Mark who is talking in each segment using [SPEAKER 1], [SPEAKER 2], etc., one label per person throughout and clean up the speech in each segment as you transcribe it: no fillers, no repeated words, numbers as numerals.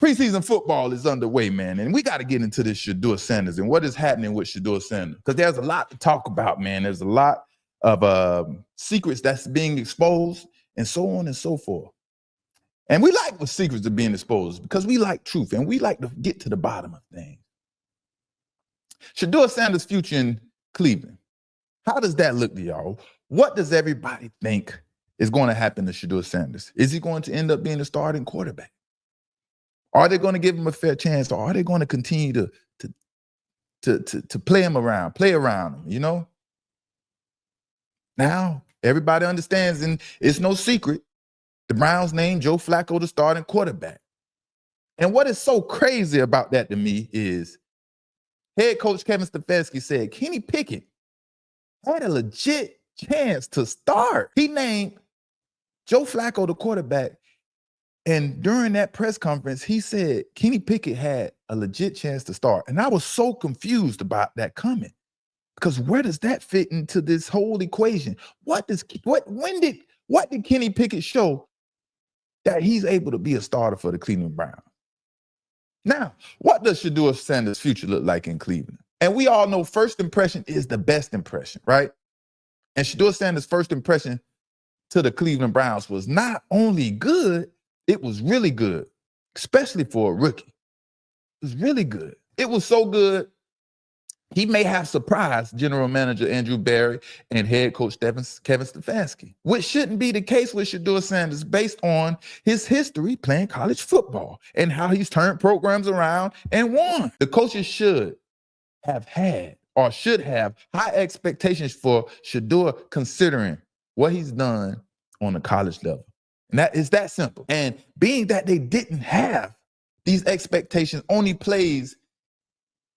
[SPEAKER 1] Preseason football is underway, man, and we got to get into this Shedeur Sanders and what is happening with Shedeur Sanders, because there's a lot to talk about, man. There's a lot of secrets that's being exposed and so on and so forth. And we like when secrets are being exposed because we like truth and we like to get to the bottom of things. Shedeur Sanders' future in Cleveland. How does that look to y'all? What does everybody think is going to happen to Shedeur Sanders? Is he going to end up being the starting quarterback? Are they going to give him a fair chance, or are they going to continue to play around him, you know? Now, everybody understands, and it's no secret, the Browns named Joe Flacco the starting quarterback. And what is so crazy about that to me is head coach Kevin Stefanski said Kenny Pickett had a legit chance to start. He named Joe Flacco the quarterback, and during that press conference, he said Kenny Pickett had a legit chance to start. And I was so confused about that comment, because where does that fit into this whole equation? What did Kenny Pickett show that he's able to be a starter for the Cleveland Browns? Now, what does Shedeur Sanders' future look like in Cleveland? And we all know first impression is the best impression, right? And Shedeur Sanders' first impression to the Cleveland Browns was not only good, it was really good, especially for a rookie. It was really good. It was so good, he may have surprised general manager Andrew Berry and head coach Kevin Stefanski, which shouldn't be the case with Shedeur Sanders based on his history playing college football and how he's turned programs around and won. The coaches should have high expectations for Shedeur, considering what he's done on the college level. And that is that simple. And being that they didn't have these expectations, only plays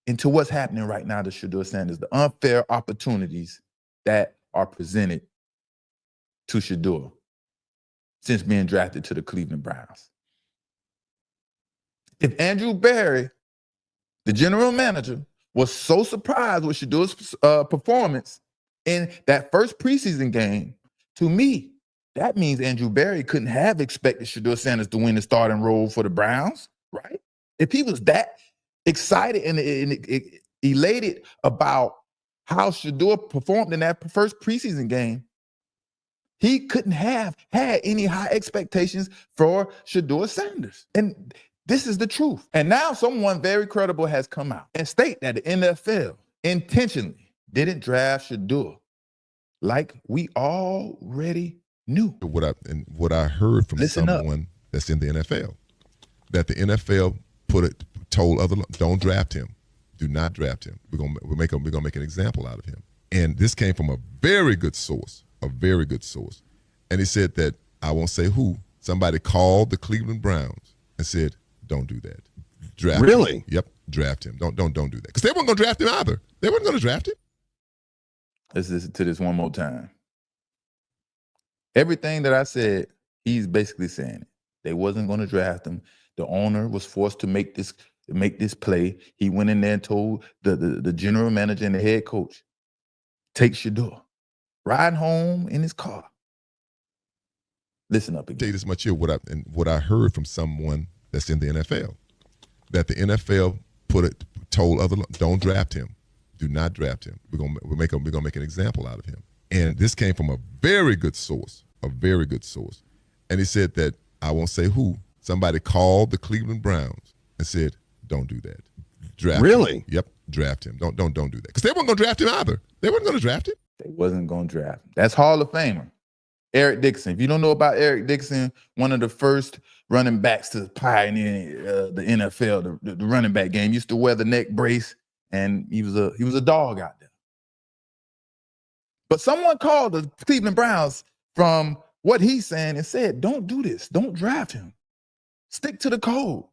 [SPEAKER 1] into what's happening right now to Shedeur Sanders, the unfair opportunities that are presented to Shedeur since being drafted to the Cleveland Browns. If Andrew Berry, the general manager, was so surprised with Shedeur's performance in that first preseason game, to me, that means Andrew Berry couldn't have expected Shedeur Sanders to win the starting role for the Browns, right? If he was that excited and elated about how Shedeur performed in that first preseason game, he couldn't have had any high expectations for Shedeur Sanders. And this is the truth. And now someone very credible has come out and state that the NFL intentionally didn't draft Shedeur, like we already knew.
[SPEAKER 2] What I heard from someone that's in the NFL, that the NFL told other, don't draft him, do not draft him. We're gonna make an example out of him. And this came from a very good source, And he said that, I won't say who, somebody called the Cleveland Browns and said, don't do that. Draft
[SPEAKER 3] really?
[SPEAKER 2] him. Yep, draft him. Don't do that. Because they weren't gonna draft him either. They weren't gonna draft him.
[SPEAKER 1] Let's listen to this one more time. Everything that I said, he's basically saying it. They wasn't going to draft him. The owner was forced to make this play. He went in there and told the general manager and the head coach, take Shedeur, riding home in his car. Listen up again.
[SPEAKER 2] I'll tell you this much here, what I heard from someone that's in the NFL, that the NFL told other, don't draft him, do not draft him. We're gonna make an example out of him. And this came from a very good source. And he said that, I won't say who, somebody called the Cleveland Browns and said, don't do that. Draft
[SPEAKER 3] really?
[SPEAKER 2] him. Yep, draft him. Don't do that. Because they weren't going to draft him either. They weren't going to draft him.
[SPEAKER 1] They wasn't going to draft him. That's Hall of Famer Eric Dixon. If you don't know about Eric Dixon, one of the first running backs to pioneer the NFL, the running back game, used to wear the neck brace, and he was a dog out there. But someone called the Cleveland Browns from what he's saying and said, don't do this. Don't draft him. Stick to the code.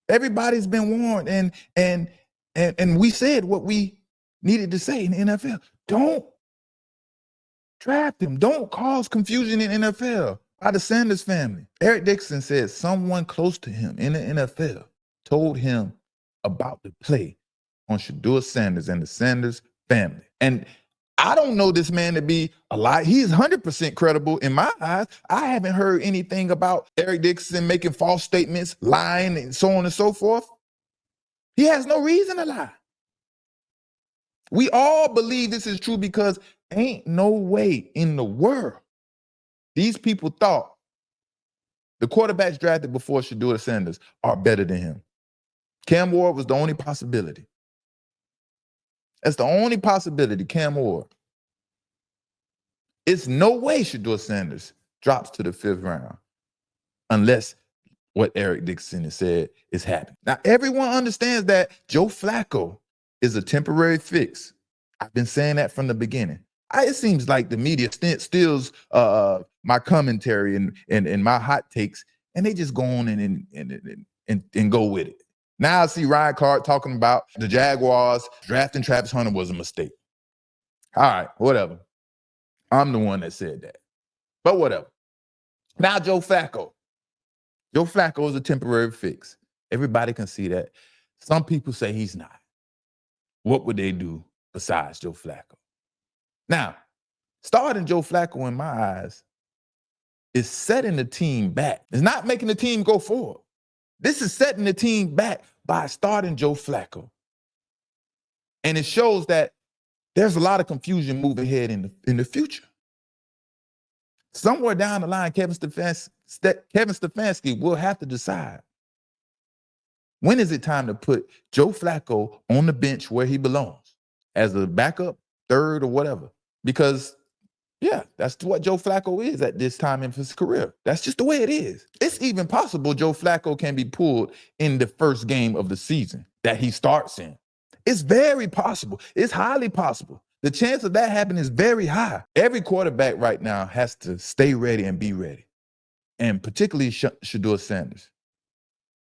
[SPEAKER 1] Everybody's been warned, and we said what we needed to say in the NFL. Don't draft him. Don't cause confusion in the NFL by the Sanders family. Eric Dixon said someone close to him in the NFL told him about the play on Shedeur Sanders and the Sanders family. And I don't know this man to be a lie. He's 100% credible in my eyes. I haven't heard anything about Eric Dixon making false statements, lying, and so on and so forth. He has no reason to lie. We all believe this is true because ain't no way in the world these people thought the quarterbacks drafted before Shedeur Sanders are better than him. Cam Ward was the only possibility. That's the only possibility, Cam Ward. It's no way Shedeur Sanders drops to the 5th round unless what Eric Dixon has said is happening. Now, everyone understands that Joe Flacco is a temporary fix. I've been saying that from the beginning. It seems like the media steals my commentary and my hot takes, and they just go on and go with it. Now I see Ryan Clark talking about the Jaguars drafting Travis Hunter was a mistake. All right, whatever. I'm the one that said that. But whatever. Now Joe Flacco. Joe Flacco is a temporary fix. Everybody can see that. Some people say he's not. What would they do besides Joe Flacco? Now, starting Joe Flacco in my eyes is setting the team back. It's not making the team go forward. This is setting the team back by starting Joe Flacco. And it shows that there's a lot of confusion moving ahead in the future. Somewhere down the line, Kevin Stefanski will have to decide, when is it time to put Joe Flacco on the bench where he belongs, as a backup, third, or whatever? Because, yeah, that's what Joe Flacco is at this time in his career. That's just the way it is. It's even possible Joe Flacco can be pulled in the first game of the season that he starts in. It's very possible. It's highly possible. The chance of that happening is very high. Every quarterback right now has to stay ready and be ready, and particularly Shedeur Sanders,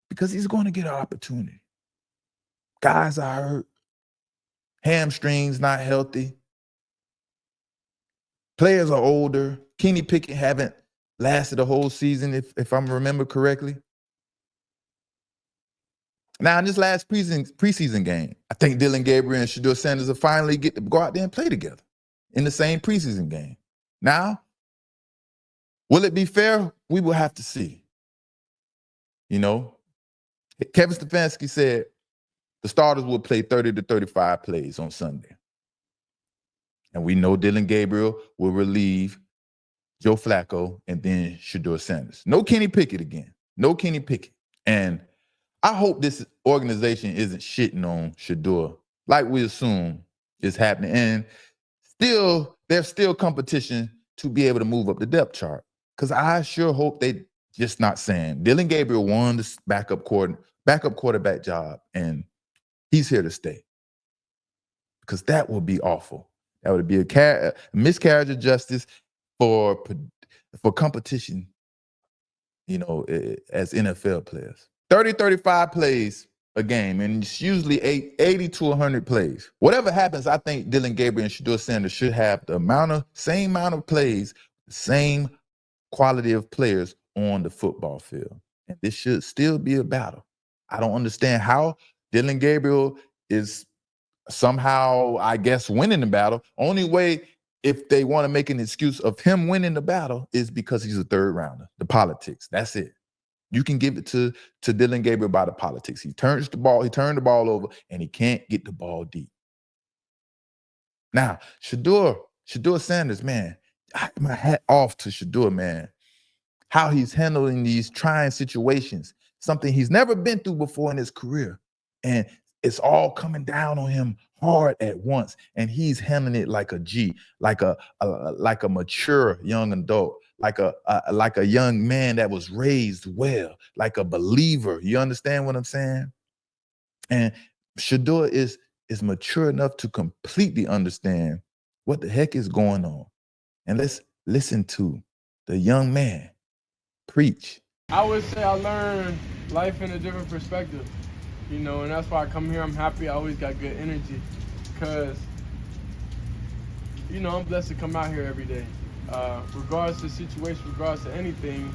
[SPEAKER 1] because he's going to get an opportunity. Guys are hurt. Hamstrings not healthy. Players are older. Kenny Pickett haven't lasted a whole season, if I remember correctly. Now, in this last preseason game, I think Dillon Gabriel and Shedeur Sanders will finally get to go out there and play together in the same preseason game. Now, will it be fair? We will have to see. You know, Kevin Stefanski said the starters will play 30 to 35 plays on Sunday. And we know Dillon Gabriel will relieve Joe Flacco and then Shedeur Sanders. No Kenny Pickett again. No Kenny Pickett. And I hope this organization isn't shitting on Shedeur like we assume is happening. And there's still competition to be able to move up the depth chart. Because I sure hope they just not saying Dillon Gabriel won the backup quarterback job and he's here to stay. Because that would be awful. That would be a miscarriage of justice for competition, you know, as NFL players. 30, 35 plays a game, and it's usually 80 to 100 plays. Whatever happens, I think Dillon Gabriel and Shedeur Sanders should have the same amount of plays, the same quality of players on the football field. And this should still be a battle. I don't understand how Dillon Gabriel is somehow, I guess, winning the battle. Only way, if they want to make an excuse of him winning the battle, is because he's a third rounder. The politics. That's it. You can give it to Dillon Gabriel by the politics. He turned the ball over, and he can't get the ball deep. Now, Shedeur Sanders, man, my hat off to Shedeur, man. How he's handling these trying situations, something he's never been through before in his career. And it's all coming down on him hard at once. And he's handling it like a G, like a mature young adult. Like a young man that was raised well, like a believer. You understand what I'm saying? And Shedeur is mature enough to completely understand what the heck is going on. And let's listen to the young man preach.
[SPEAKER 3] I would say I learned life in a different perspective, you know, and that's why I come here. I'm happy. I always got good energy because, you know, I'm blessed to come out here every day. Regardless of the situation, regardless of anything,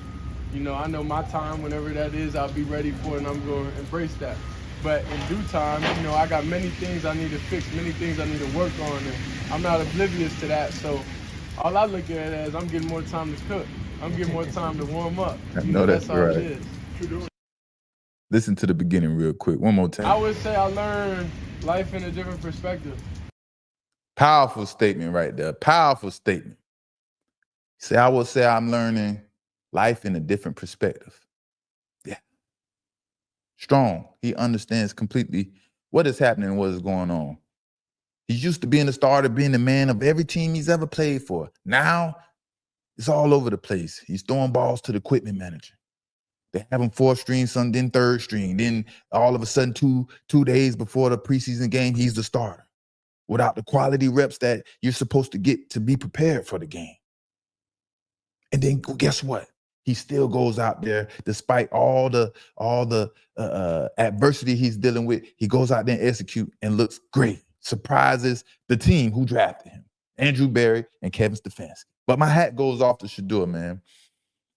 [SPEAKER 3] you know, I know my time, whenever that is, I'll be ready for it, and I'm going to embrace that. But in due time, you know, I got many things I need to fix, many things I need to work on, and I'm not oblivious to that. So all I look at it as I'm getting more time to cook. I'm getting more time to warm up.
[SPEAKER 1] I
[SPEAKER 3] You
[SPEAKER 1] know
[SPEAKER 3] that's
[SPEAKER 1] that's
[SPEAKER 3] how
[SPEAKER 1] right.
[SPEAKER 3] it is.
[SPEAKER 1] Listen to the beginning real quick, one more time.
[SPEAKER 3] I would say I learned life in a different perspective.
[SPEAKER 1] Powerful statement right there. Powerful statement. See, I would say I'm learning life in a different perspective. Yeah. Strong. He understands completely what is happening and what is going on. He's used to being the starter, being the man of every team he's ever played for. Now, it's all over the place. He's throwing balls to the equipment manager. They have him fourth string, some then third string. Then all of a sudden, two days before the preseason game, he's the starter without the quality reps that you're supposed to get to be prepared for the game. And then guess what? He still goes out there despite all the adversity he's dealing with. He goes out there and execute and looks great. Surprises the team who drafted him, Andrew Berry and Kevin Stefanski. But my hat goes off to Shedeur, man.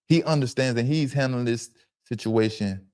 [SPEAKER 1] He understands that he's handling this situation